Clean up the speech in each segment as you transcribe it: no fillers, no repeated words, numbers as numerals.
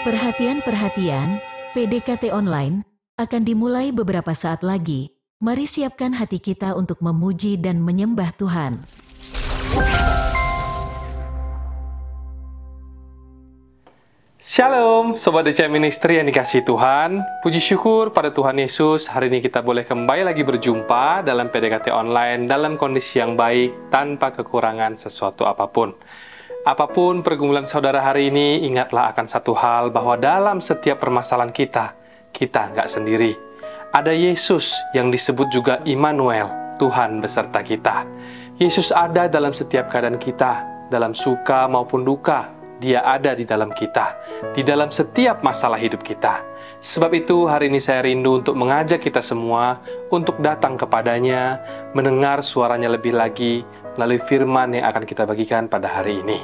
Perhatian, PDKT Online akan dimulai beberapa saat lagi. Mari siapkan hati kita untuk memuji dan menyembah Tuhan. Shalom, Sobat DC Ministry yang dikasihi Tuhan. Puji syukur pada Tuhan Yesus, hari ini kita boleh kembali lagi berjumpa dalam PDKT Online dalam kondisi yang baik, tanpa kekurangan sesuatu apapun. Apapun pergumulan saudara hari ini, ingatlah akan satu hal, bahwa dalam setiap permasalahan kita nggak sendiri. Ada Yesus yang disebut juga Immanuel, Tuhan beserta kita. Yesus ada dalam setiap keadaan kita, dalam suka maupun duka. Dia ada di dalam kita, di dalam setiap masalah hidup kita. Sebab itu hari ini saya rindu untuk mengajak kita semua untuk datang kepadanya, mendengar suaranya lebih lagi melalui firman yang akan kita bagikan pada hari ini.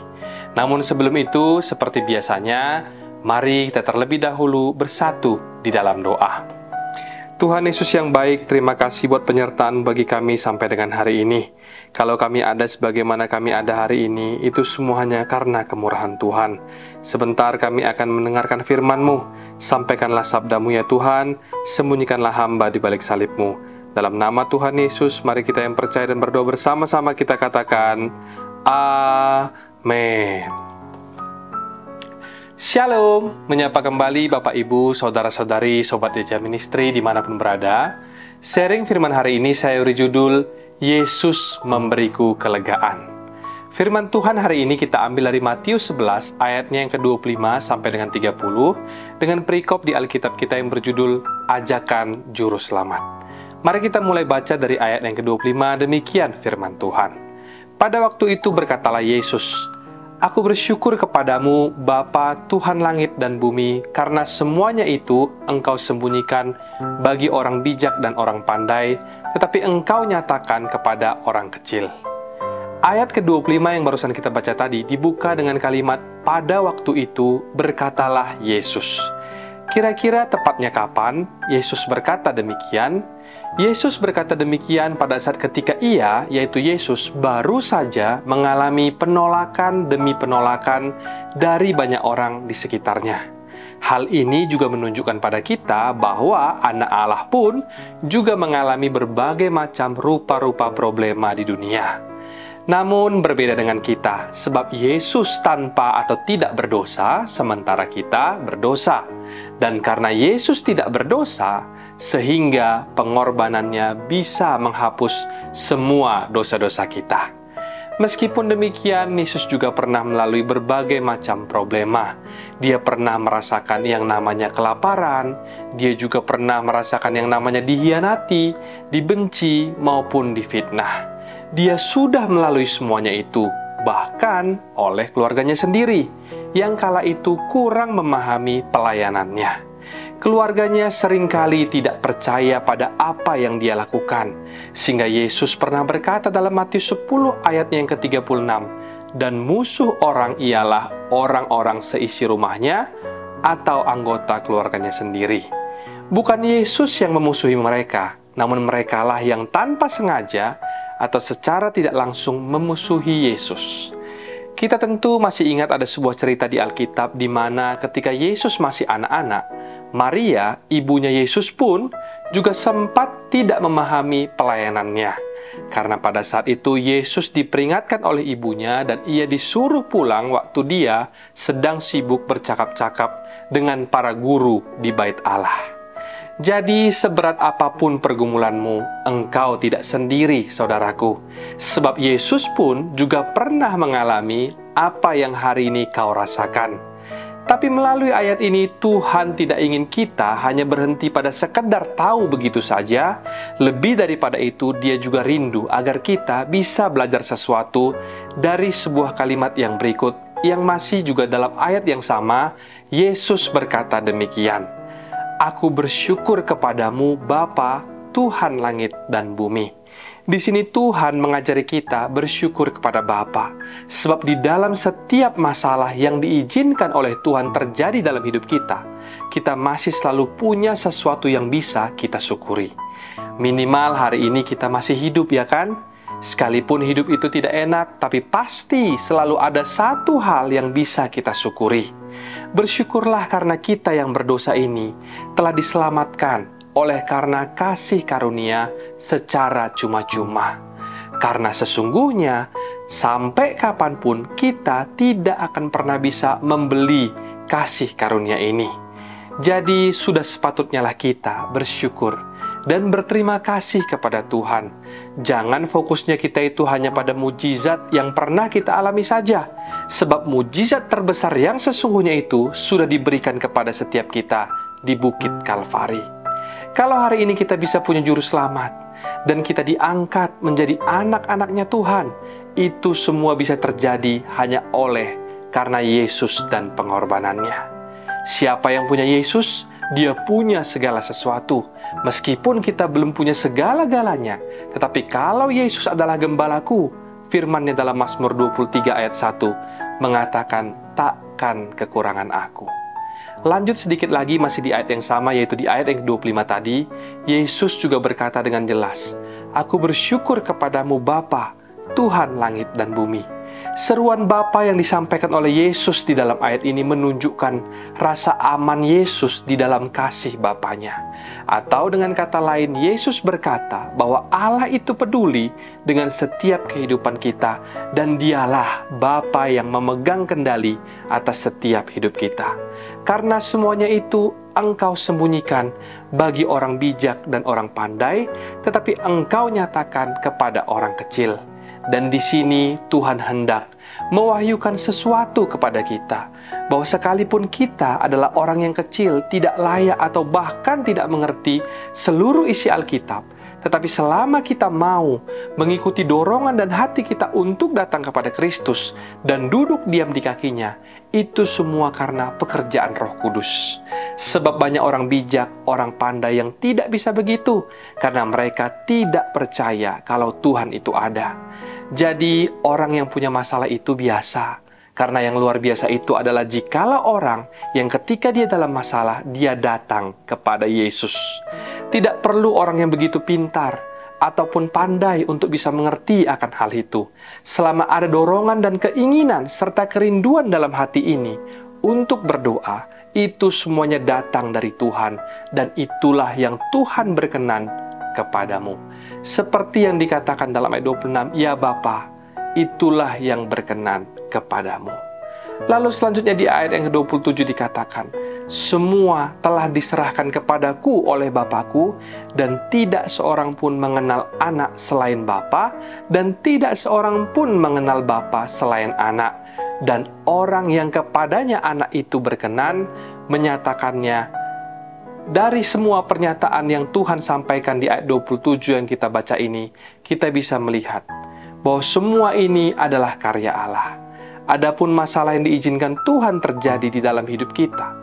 Namun sebelum itu, seperti biasanya, mari kita terlebih dahulu bersatu di dalam doa. Tuhan Yesus yang baik, terima kasih buat penyertaan bagi kami sampai dengan hari ini. Kalau kami ada sebagaimana kami ada hari ini, itu semua hanya karena kemurahan Tuhan. Sebentar kami akan mendengarkan firman-Mu. Sampaikanlah sabda-Mu ya Tuhan, sembunyikanlah hamba di balik salib-Mu. Dalam nama Tuhan Yesus, mari kita yang percaya dan berdoa bersama-sama kita katakan, Amin. Shalom, menyapa kembali Bapak Ibu, Saudara-saudari, Sobat DC Ministry dimanapun berada. Sharing firman hari ini saya beri judul, Yesus memberiku kelegaan. Firman Tuhan hari ini kita ambil dari Matius 11 ayatnya yang ke-25 sampai dengan 30 dengan perikop di Alkitab kita yang berjudul Ajakan Juru Selamat. Mari kita mulai baca dari ayat yang ke-25, demikian firman Tuhan. Pada waktu itu berkatalah Yesus, Aku bersyukur kepadamu, Bapa Tuhan langit dan bumi, karena semuanya itu Engkau sembunyikan bagi orang bijak dan orang pandai, tetapi Engkau nyatakan kepada orang kecil. Ayat ke-25 yang barusan kita baca tadi dibuka dengan kalimat, pada waktu itu berkatalah Yesus. Kira-kira tepatnya kapan Yesus berkata demikian? Yesus berkata demikian pada saat ketika ia, yaitu Yesus, baru saja mengalami penolakan demi penolakan dari banyak orang di sekitarnya. Hal ini juga menunjukkan pada kita bahwa anak Allah pun juga mengalami berbagai macam rupa-rupa problema di dunia. Namun berbeda dengan kita, sebab Yesus tanpa atau tidak berdosa, sementara kita berdosa. Dan karena Yesus tidak berdosa, sehingga pengorbanannya bisa menghapus semua dosa-dosa kita. Meskipun demikian, Yesus juga pernah melalui berbagai macam problema. Dia pernah merasakan yang namanya kelaparan, dia juga pernah merasakan yang namanya dihianati, dibenci, maupun difitnah. Dia sudah melalui semuanya itu, bahkan oleh keluarganya sendiri, yang kala itu kurang memahami pelayanannya. Keluarganya seringkali tidak percaya pada apa yang dia lakukan, sehingga Yesus pernah berkata dalam Matius 10 ayatnya yang ke-36, dan musuh orang ialah orang-orang seisi rumahnya atau anggota keluarganya sendiri. Bukan Yesus yang memusuhi mereka, namun merekalah yang tanpa sengaja atau secara tidak langsung memusuhi Yesus. Kita tentu masih ingat ada sebuah cerita di Alkitab di mana ketika Yesus masih anak-anak, Maria, ibunya Yesus pun juga sempat tidak memahami pelayanannya. Karena pada saat itu Yesus diperingatkan oleh ibunya dan ia disuruh pulang waktu dia sedang sibuk bercakap-cakap dengan para guru di Bait Allah. Jadi seberat apapun pergumulanmu, engkau tidak sendiri, saudaraku. Sebab Yesus pun juga pernah mengalami apa yang hari ini kau rasakan. Tapi melalui ayat ini, Tuhan tidak ingin kita hanya berhenti pada sekedar tahu begitu saja. Lebih daripada itu, Dia juga rindu agar kita bisa belajar sesuatu dari sebuah kalimat yang berikut, yang masih juga dalam ayat yang sama. Yesus berkata demikian, Aku bersyukur kepadamu, Bapa, Tuhan langit dan bumi. Di sini Tuhan mengajari kita bersyukur kepada Bapa, sebab di dalam setiap masalah yang diizinkan oleh Tuhan terjadi dalam hidup kita, kita masih selalu punya sesuatu yang bisa kita syukuri. Minimal hari ini kita masih hidup, ya kan? Sekalipun hidup itu tidak enak, tapi pasti selalu ada satu hal yang bisa kita syukuri. Bersyukurlah karena kita yang berdosa ini telah diselamatkan oleh karena kasih karunia secara cuma-cuma. Karena sesungguhnya sampai kapanpun kita tidak akan pernah bisa membeli kasih karunia ini. Jadi sudah sepatutnya lah kita bersyukur dan berterima kasih kepada Tuhan. Jangan fokusnya kita itu hanya pada mujizat yang pernah kita alami saja, sebab mujizat terbesar yang sesungguhnya itu sudah diberikan kepada setiap kita di Bukit Kalvari. Kalau hari ini kita bisa punya juru selamat dan kita diangkat menjadi anak-anaknya Tuhan, itu semua bisa terjadi hanya oleh karena Yesus dan pengorbanannya. Siapa yang punya Yesus, dia punya segala sesuatu. Meskipun kita belum punya segala-galanya, tetapi kalau Yesus adalah gembalaku, firman-Nya dalam Mazmur 23 ayat 1 mengatakan, takkan kekurangan aku. Lanjut sedikit lagi masih di ayat yang sama, yaitu di ayat yang ke-25 tadi, Yesus juga berkata dengan jelas, aku bersyukur kepadamu Bapa, Tuhan langit dan bumi. Seruan Bapa yang disampaikan oleh Yesus di dalam ayat ini menunjukkan rasa aman Yesus di dalam kasih Bapanya. Atau dengan kata lain, Yesus berkata bahwa Allah itu peduli dengan setiap kehidupan kita dan dialah Bapa yang memegang kendali atas setiap hidup kita. Karena semuanya itu engkau sembunyikan bagi orang bijak dan orang pandai, tetapi engkau nyatakan kepada orang kecil. Dan di sini Tuhan hendak mewahyukan sesuatu kepada kita, bahwa sekalipun kita adalah orang yang kecil, tidak layak atau bahkan tidak mengerti seluruh isi Alkitab, tetapi selama kita mau mengikuti dorongan dan hati kita untuk datang kepada Kristus dan duduk diam di kakinya, itu semua karena pekerjaan Roh Kudus. Sebab banyak orang bijak, orang pandai yang tidak bisa begitu, karena mereka tidak percaya kalau Tuhan itu ada. Jadi orang yang punya masalah itu biasa. Karena yang luar biasa itu adalah jikalau orang yang ketika dia dalam masalah, dia datang kepada Yesus. Tidak perlu orang yang begitu pintar ataupun pandai untuk bisa mengerti akan hal itu. Selama ada dorongan dan keinginan serta kerinduan dalam hati ini untuk berdoa, itu semuanya datang dari Tuhan. Dan itulah yang Tuhan berkenan kepadamu. Seperti yang dikatakan dalam ayat 26, ya Bapa, itulah yang berkenan kepadamu. Lalu selanjutnya di ayat yang ke-27 dikatakan, semua telah diserahkan kepadaku oleh Bapakku, dan tidak seorang pun mengenal anak selain Bapa, dan tidak seorang pun mengenal Bapa selain anak. Dan orang yang kepadanya anak itu berkenan, menyatakannya. Dari semua pernyataan yang Tuhan sampaikan di ayat 27 yang kita baca ini, kita bisa melihat bahwa semua ini adalah karya Allah. Adapun masalah yang diizinkan Tuhan terjadi di dalam hidup kita,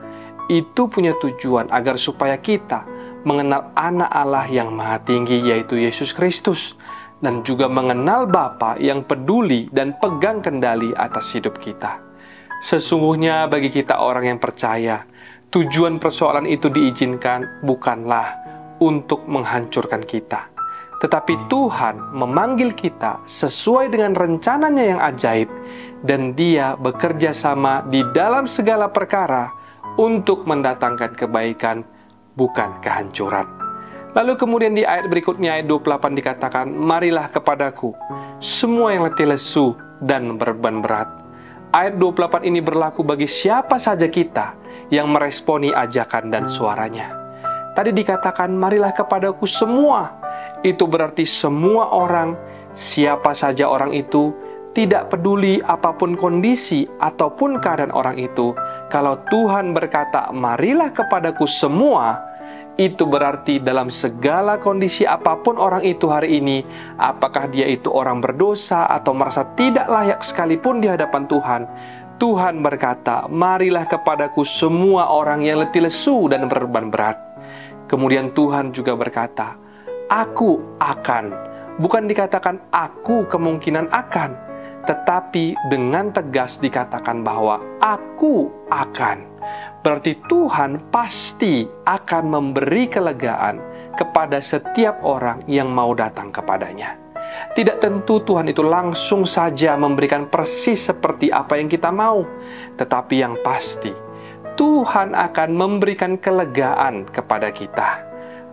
itu punya tujuan agar supaya kita mengenal anak Allah yang maha tinggi, yaitu Yesus Kristus, dan juga mengenal Bapa yang peduli dan pegang kendali atas hidup kita. Sesungguhnya bagi kita orang yang percaya, tujuan persoalan itu diizinkan bukanlah untuk menghancurkan kita, tetapi Tuhan memanggil kita sesuai dengan rencananya yang ajaib, dan Dia bekerja sama di dalam segala perkara untuk mendatangkan kebaikan, bukan kehancuran. Lalu kemudian di ayat berikutnya, ayat 28 dikatakan, marilah kepadaku semua yang letih lesu dan beban berat. Ayat 28 ini berlaku bagi siapa saja kita yang meresponi ajakan dan suaranya. Tadi dikatakan, marilah kepadaku semua. Itu berarti semua orang, siapa saja orang itu, tidak peduli apapun kondisi ataupun keadaan orang itu. Kalau Tuhan berkata, marilah kepadaku semua, itu berarti dalam segala kondisi apapun orang itu hari ini, apakah dia itu orang berdosa atau merasa tidak layak sekalipun di hadapan Tuhan, Tuhan berkata, marilah kepadaku semua orang yang letih lesu dan berbeban berat. Kemudian Tuhan juga berkata, aku akan. Bukan dikatakan aku kemungkinan akan, tetapi dengan tegas dikatakan bahwa aku akan. Berarti Tuhan pasti akan memberi kelegaan kepada setiap orang yang mau datang kepadanya. Tidak tentu Tuhan itu langsung saja memberikan persis seperti apa yang kita mau. Tetapi yang pasti, Tuhan akan memberikan kelegaan kepada kita.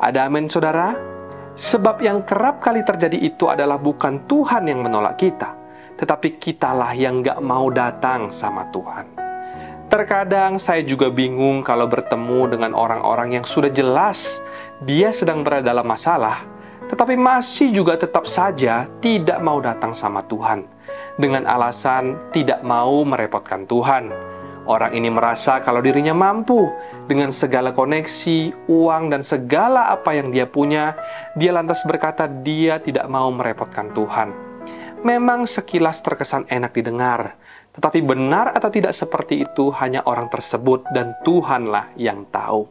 Ada amin, saudara? Sebab yang kerap kali terjadi itu adalah bukan Tuhan yang menolak kita, tetapi kitalah yang gak mau datang sama Tuhan. Terkadang saya juga bingung kalau bertemu dengan orang-orang yang sudah jelas dia sedang berada dalam masalah, tetapi masih juga tetap saja tidak mau datang sama Tuhan, dengan alasan tidak mau merepotkan Tuhan. Orang ini merasa kalau dirinya mampu dengan segala koneksi, uang, dan segala apa yang dia punya, dia lantas berkata dia tidak mau merepotkan Tuhan. Memang sekilas terkesan enak didengar, tetapi benar atau tidak seperti itu hanya orang tersebut dan Tuhanlah yang tahu.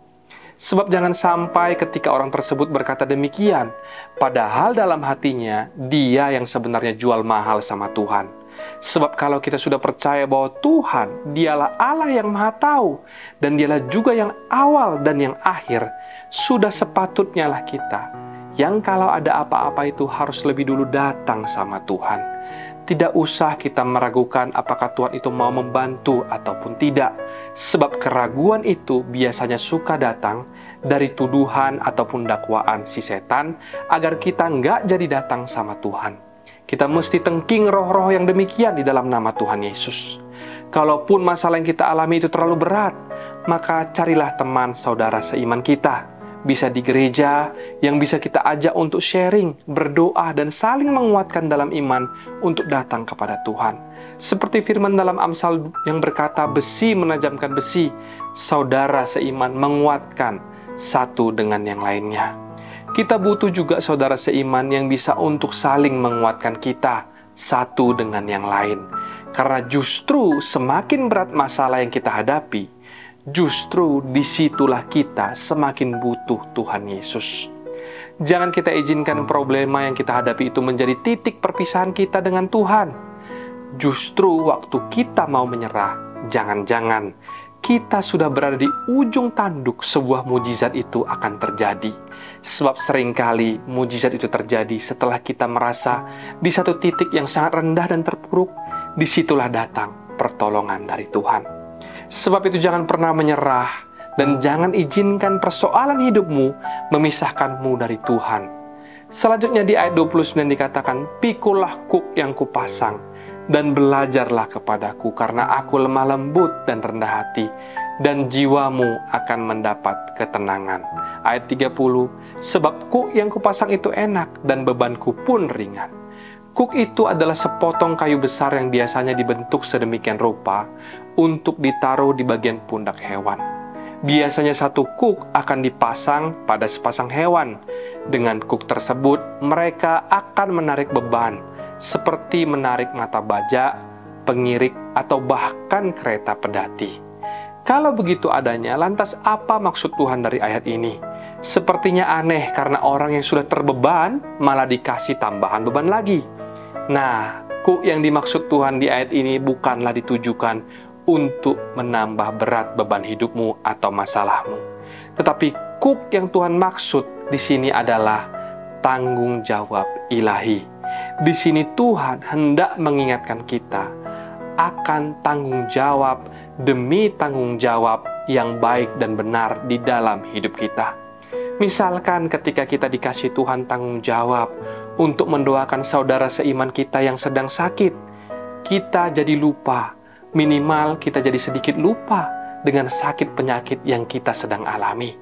Sebab jangan sampai ketika orang tersebut berkata demikian, padahal dalam hatinya dia yang sebenarnya jual mahal sama Tuhan. Sebab kalau kita sudah percaya bahwa Tuhan dialah Allah yang Maha Tahu dan dialah juga yang awal dan yang akhir, sudah sepatutnya lah kita yang kalau ada apa-apa itu harus lebih dulu datang sama Tuhan. Tidak usah kita meragukan apakah Tuhan itu mau membantu ataupun tidak. Sebab keraguan itu biasanya suka datang dari tuduhan ataupun dakwaan si setan agar kita nggak jadi datang sama Tuhan. Kita mesti tengking roh-roh yang demikian di dalam nama Tuhan Yesus. Kalaupun masalah yang kita alami itu terlalu berat, maka carilah teman saudara seiman kita. Bisa di gereja yang bisa kita ajak untuk sharing, berdoa, dan saling menguatkan dalam iman untuk datang kepada Tuhan. Seperti firman dalam Amsal yang berkata, besi menajamkan besi, saudara seiman menguatkan satu dengan yang lainnya. Kita butuh juga saudara seiman yang bisa untuk saling menguatkan kita satu dengan yang lain. Karena justru semakin berat masalah yang kita hadapi, justru disitulah kita semakin butuh Tuhan Yesus. Jangan kita izinkan problema yang kita hadapi itu menjadi titik perpisahan kita dengan Tuhan. Justru waktu kita mau menyerah, jangan-jangan kita sudah berada di ujung tanduk sebuah mujizat itu akan terjadi. Sebab seringkali mujizat itu terjadi setelah kita merasa di satu titik yang sangat rendah dan terpuruk, disitulah datang pertolongan dari Tuhan. Sebab itu jangan pernah menyerah dan jangan izinkan persoalan hidupmu memisahkanmu dari Tuhan. Selanjutnya di ayat 29 dikatakan, pikulah kuk yang kupasang dan belajarlah kepadaku karena aku lemah lembut dan rendah hati, dan jiwamu akan mendapat ketenangan. Ayat 30, sebab kuk yang kupasang itu enak dan bebanku pun ringan. Kuk itu adalah sepotong kayu besar yang biasanya dibentuk sedemikian rupa untuk ditaruh di bagian pundak hewan. Biasanya satu kuk akan dipasang pada sepasang hewan. Dengan kuk tersebut, mereka akan menarik beban, seperti menarik mata baja, pengirik, atau bahkan kereta pedati. Kalau begitu adanya, lantas apa maksud Tuhan dari ayat ini? Sepertinya aneh karena orang yang sudah terbeban malah dikasih tambahan beban lagi. Nah, kuk yang dimaksud Tuhan di ayat ini bukanlah ditujukan untuk menambah berat beban hidupmu atau masalahmu. Tetapi kuk yang Tuhan maksud di sini adalah tanggung jawab ilahi. Di sini Tuhan hendak mengingatkan kita akan tanggung jawab demi tanggung jawab yang baik dan benar di dalam hidup kita. Misalkan ketika kita dikasih Tuhan tanggung jawab untuk mendoakan saudara seiman kita yang sedang sakit, kita jadi lupa, minimal kita jadi sedikit lupa dengan sakit penyakit yang kita sedang alami.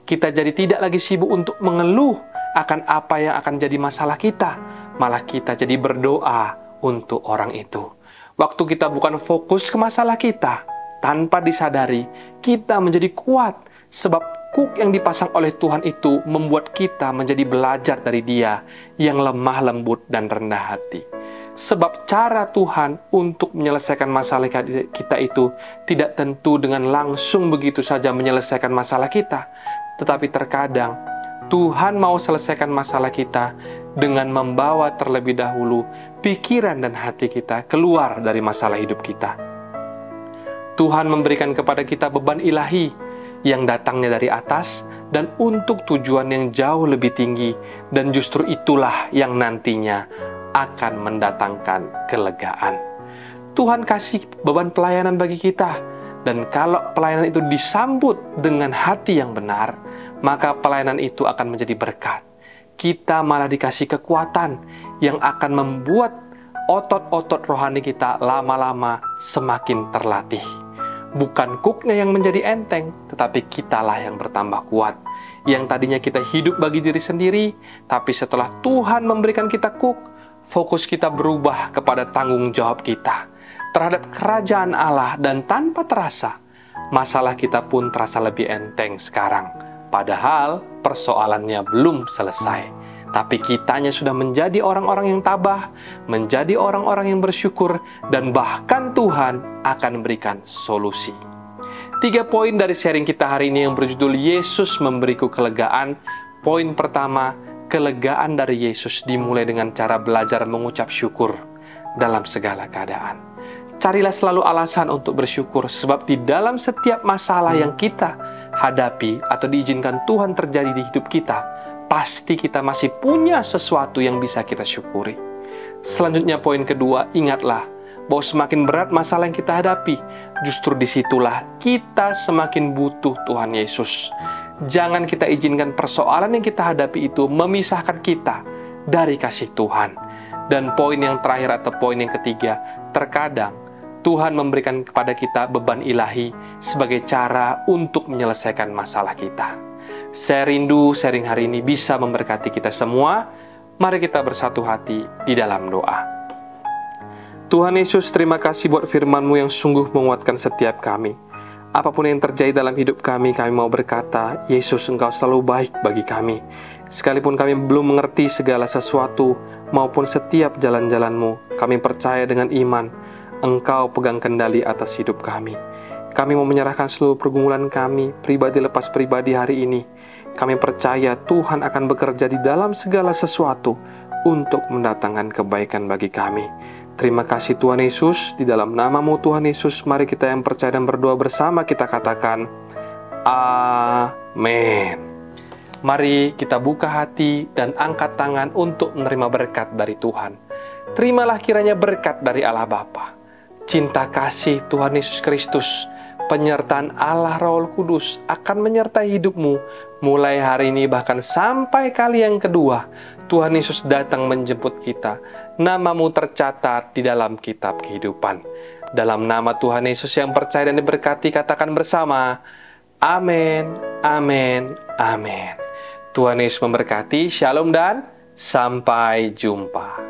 Kita jadi tidak lagi sibuk untuk mengeluh akan apa yang akan jadi masalah kita, malah kita jadi berdoa untuk orang itu. Waktu kita bukan fokus ke masalah kita, tanpa disadari, kita menjadi kuat. Sebab kuk yang dipasang oleh Tuhan itu membuat kita menjadi belajar dari Dia yang lemah lembut dan rendah hati. Sebab cara Tuhan untuk menyelesaikan masalah kita itu tidak tentu dengan langsung begitu saja menyelesaikan masalah kita. Tetapi terkadang Tuhan mau selesaikan masalah kita dengan membawa terlebih dahulu pikiran dan hati kita keluar dari masalah hidup kita. Tuhan memberikan kepada kita beban ilahi yang datangnya dari atas dan untuk tujuan yang jauh lebih tinggi, dan justru itulah yang nantinya akan mendatangkan kelegaan. Tuhan kasih beban pelayanan bagi kita, dan kalau pelayanan itu disambut dengan hati yang benar, maka pelayanan itu akan menjadi berkat. Kita malah dikasih kekuatan yang akan membuat otot-otot rohani kita lama-lama semakin terlatih. Bukan cooknya yang menjadi enteng, tetapi kitalah yang bertambah kuat. Yang tadinya kita hidup bagi diri sendiri, tapi setelah Tuhan memberikan kita cook, fokus kita berubah kepada tanggung jawab kita terhadap kerajaan Allah, dan tanpa terasa, masalah kita pun terasa lebih enteng sekarang. Padahal persoalannya belum selesai. Tapi kitanya sudah menjadi orang-orang yang tabah, menjadi orang-orang yang bersyukur, dan bahkan Tuhan akan memberikan solusi. 3 poin dari sharing kita hari ini yang berjudul Yesus memberiku kelegaan. Poin pertama, kelegaan dari Yesus dimulai dengan cara belajar mengucap syukur dalam segala keadaan. Carilah selalu alasan untuk bersyukur, sebab di dalam setiap masalah yang kita hadapi atau diizinkan Tuhan terjadi di hidup kita, pasti kita masih punya sesuatu yang bisa kita syukuri. Selanjutnya poin kedua, ingatlah bahwa semakin berat masalah yang kita hadapi, justru disitulah kita semakin butuh Tuhan Yesus. Jangan kita izinkan persoalan yang kita hadapi itu memisahkan kita dari kasih Tuhan. Dan poin yang terakhir atau poin yang ketiga, terkadang Tuhan memberikan kepada kita beban ilahi sebagai cara untuk menyelesaikan masalah kita. Saya rindu sharing hari ini bisa memberkati kita semua. Mari kita bersatu hati di dalam doa. Tuhan Yesus, terima kasih buat firman-Mu yang sungguh menguatkan setiap kami. Apapun yang terjadi dalam hidup kami mau berkata, Yesus, Engkau selalu baik bagi kami. Sekalipun kami belum mengerti segala sesuatu maupun setiap jalan-jalan-Mu, kami percaya dengan iman, Engkau pegang kendali atas hidup kami. Kami mau menyerahkan seluruh pergumulan kami, pribadi lepas pribadi hari ini. Kami percaya Tuhan akan bekerja di dalam segala sesuatu untuk mendatangkan kebaikan bagi kami. Terima kasih Tuhan Yesus, di dalam nama-Mu Tuhan Yesus, mari kita yang percaya dan berdoa bersama kita katakan, Amin. Mari kita buka hati dan angkat tangan untuk menerima berkat dari Tuhan. Terimalah kiranya berkat dari Allah Bapa, cinta kasih Tuhan Yesus Kristus, penyertaan Allah Roh Kudus akan menyertai hidupmu mulai hari ini bahkan sampai kali yang kedua Tuhan Yesus datang menjemput kita. Nama-Mu tercatat di dalam kitab kehidupan. Dalam nama Tuhan Yesus yang percaya dan diberkati, katakan bersama, Amin, Amin, Amin. Tuhan Yesus memberkati, Shalom dan sampai jumpa.